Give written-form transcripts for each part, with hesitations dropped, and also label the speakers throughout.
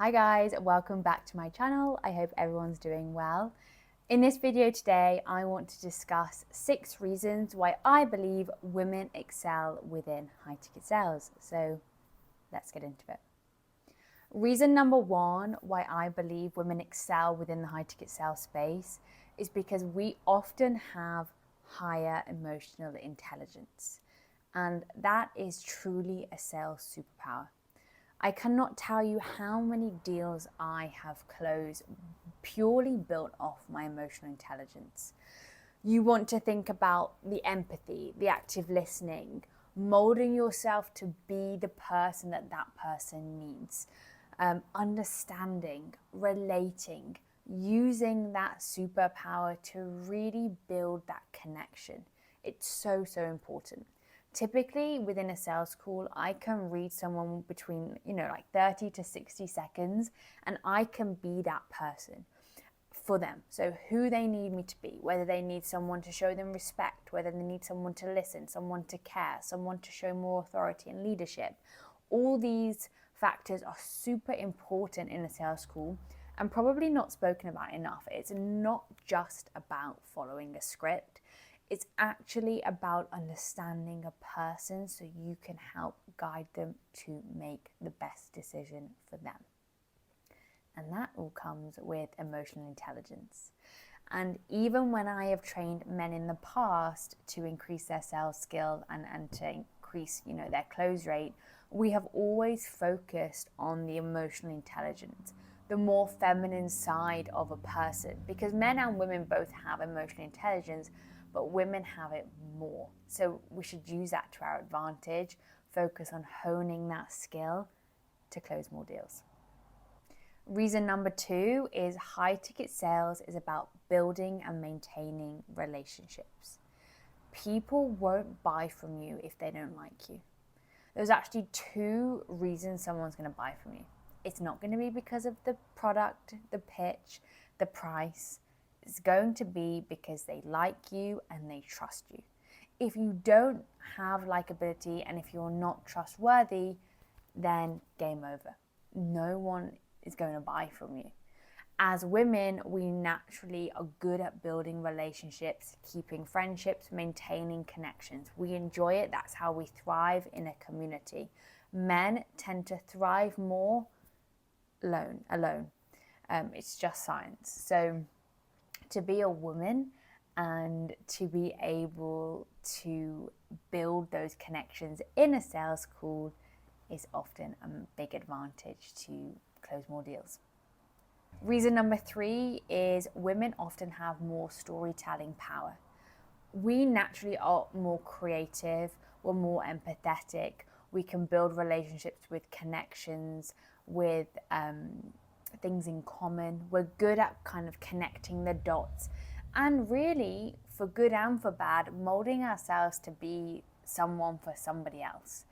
Speaker 1: Hi guys, welcome back to my channel. I hope everyone's doing well. In this video today, I want to discuss 6 reasons why I believe women excel within high ticket sales. So let's get into it. Reason number 1 why I believe women excel within the high ticket sales space is because we often have higher emotional intelligence. And that is truly a sales superpower. I cannot tell you how many deals I have closed purely built off my emotional intelligence. You want to think about the empathy, the active listening, molding yourself to be the person that person needs, understanding, relating, using that superpower to really build that connection. It's so important. Typically within a sales call, I can read someone between, like 30 to 60 seconds, and I can be that person for them. So who they need me to be, whether they need someone to show them respect, whether they need someone to listen, someone to care, someone to show more authority and leadership. All these factors are super important in a sales call and probably not spoken about enough. It's not just about following a script. It's actually about understanding a person so you can help guide them to make the best decision for them. And that all comes with emotional intelligence. And even when I have trained men in the past to increase their sales skill and to increase, their close rate, we have always focused on the emotional intelligence, the more feminine side of a person, because men and women both have emotional intelligence, but women have it more. So we should use that to our advantage, focus on honing that skill to close more deals. Reason number 2 is high ticket sales is about building and maintaining relationships. People won't buy from you if they don't like you. There's actually 2 reasons someone's going to buy from you. It's not going to be because of the product, the pitch, the price. It's going to be because they like you and they trust you. If you don't have likability and if you're not trustworthy, then game over. No one is going to buy from you. As women, we naturally are good at building relationships, keeping friendships, maintaining connections. We enjoy it. That's how we thrive in a community. Men tend to thrive more alone. It's just science. So to be a woman and to be able to build those connections in a sales call is often a big advantage to close more deals. Reason number 3 is women often have more storytelling power. We naturally are more creative, we're more empathetic, we can build relationships with connections, with things in common. We're good at kind of connecting the dots and really, for good and for bad, molding ourselves to be someone for somebody else.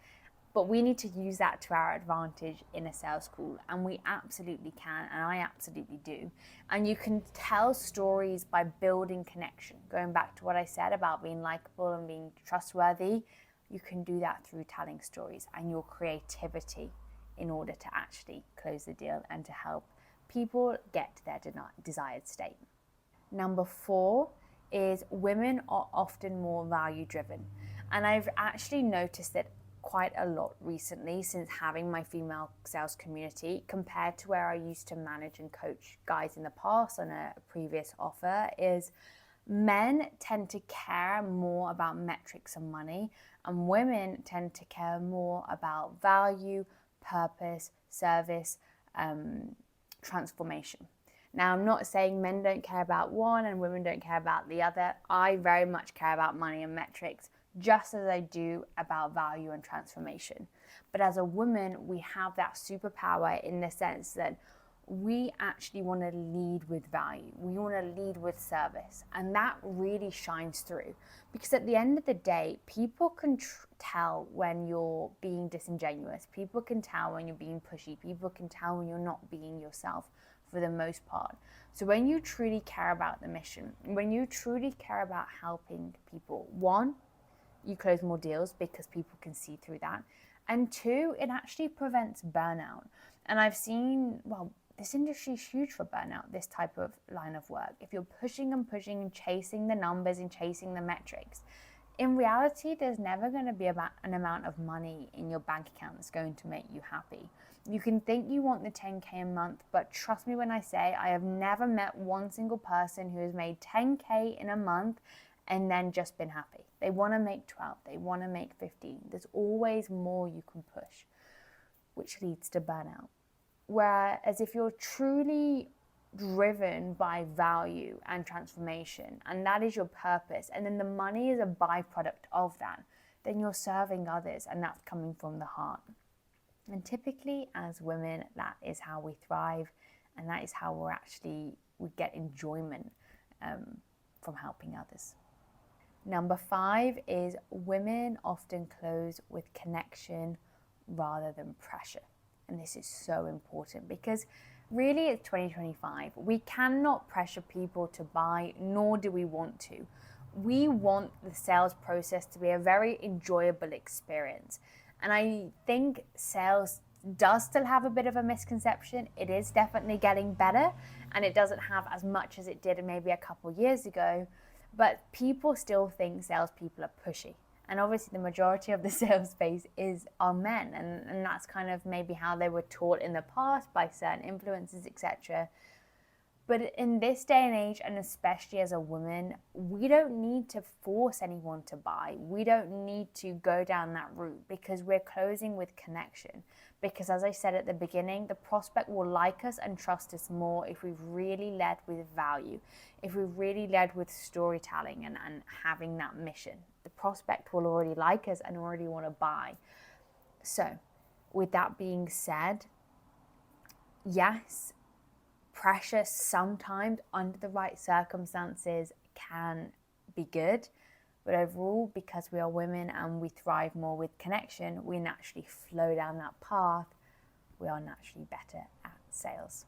Speaker 1: But we need to use that to our advantage in a sales call, and we absolutely can, and I absolutely do. And you can tell stories by building connection. Going back to what I said about being likable and being trustworthy, you can do that through telling stories and your creativity in order to actually close the deal and to help people get to their desired state. Number 4 is women are often more value driven. And I've actually noticed that quite a lot recently since having my female sales community compared to where I used to manage and coach guys in the past on a previous offer is men tend to care more about metrics and money, and women tend to care more about value, purpose, service, transformation. Now, I'm not saying men don't care about one and women don't care about the other. I very much care about money and metrics, just as I do about value and transformation. But as a woman, we have that superpower in the sense that we actually want to lead with value. We want to lead with service. And that really shines through. Because at the end of the day, people can tell when you're being disingenuous. People can tell when you're being pushy. People can tell when you're not being yourself for the most part. So when you truly care about the mission, when you truly care about helping people, 1, you close more deals because people can see through that. And 2, it actually prevents burnout. And I've seen, well, this industry is huge for burnout, this type of line of work. If you're pushing and pushing and chasing the numbers and chasing the metrics, in reality, there's never going to be an amount of money in your bank account that's going to make you happy. You can think you want the 10K a month, but trust me when I say I have never met one single person who has made 10K in a month and then just been happy. They want to make 12, they want to make 15. There's always more you can push, which leads to burnout. Whereas if you're truly driven by value and transformation, and that is your purpose, and then the money is a byproduct of that, then you're serving others, and that's coming from the heart. And typically as women, that is how we thrive, and that is how we get enjoyment from helping others. Number 5 is women often close with connection rather than pressure. And this is so important because really it's 2025. We cannot pressure people to buy, nor do we want to. We want the sales process to be a very enjoyable experience. And I think sales does still have a bit of a misconception. It is definitely getting better, and it doesn't have as much as it did maybe a couple years ago, but people still think salespeople are pushy. And obviously the majority of the sales space are men, and that's kind of maybe how they were taught in the past by certain influencers, etc. But in this day and age, and especially as a woman, we don't need to force anyone to buy. We don't need to go down that route because we're closing with connection. Because as I said at the beginning, the prospect will like us and trust us more if we've really led with value, if we've really led with storytelling and having that mission. The prospect will already like us and already want to buy. So with that being said, yes, pressure sometimes under the right circumstances can be good, but overall, because we are women and we thrive more with connection, we naturally flow down that path. We are naturally better at sales.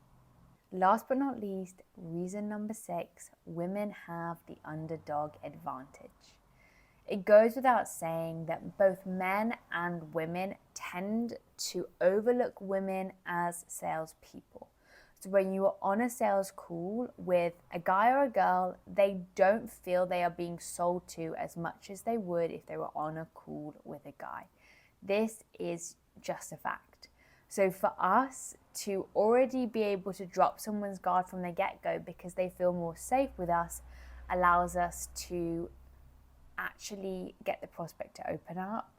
Speaker 1: Last but not least, reason number 6, women have the underdog advantage. It goes without saying that both men and women tend to overlook women as salespeople. So when you are on a sales call with a guy or a girl, they don't feel they are being sold to as much as they would if they were on a call with a guy. This is just a fact. So for us to already be able to drop someone's guard from the get-go because they feel more safe with us allows us to actually get the prospect to open up,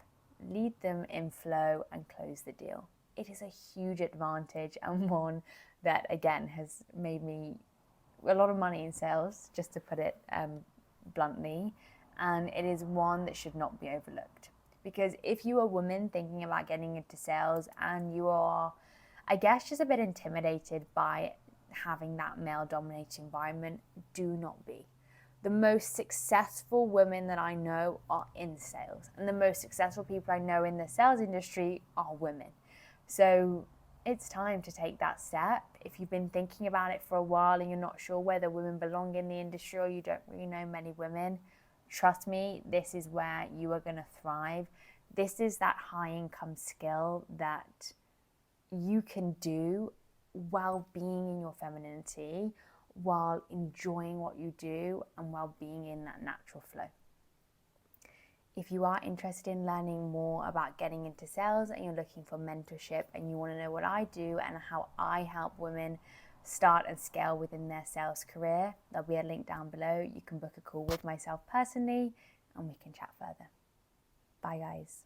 Speaker 1: lead them in flow, and close the deal. It is a huge advantage, and one that again has made me a lot of money in sales, just to put it bluntly, and it is one that should not be overlooked. Because if you are a woman thinking about getting into sales and you are, I guess, just a bit intimidated by having that male-dominated environment, do not be. The most successful women that I know are in sales, and the most successful people I know in the sales industry are women. So it's time to take that step. If you've been thinking about it for a while and you're not sure whether women belong in the industry or you don't really know many women, trust me, this is where you are going to thrive. This is that high income skill that you can do while being in your femininity, while enjoying what you do, and while being in that natural flow. If you are interested in learning more about getting into sales and you're looking for mentorship and you want to know what I do and how I help women start and scale within their sales career, there'll be a link down below. You can book a call with myself personally and we can chat further. Bye guys.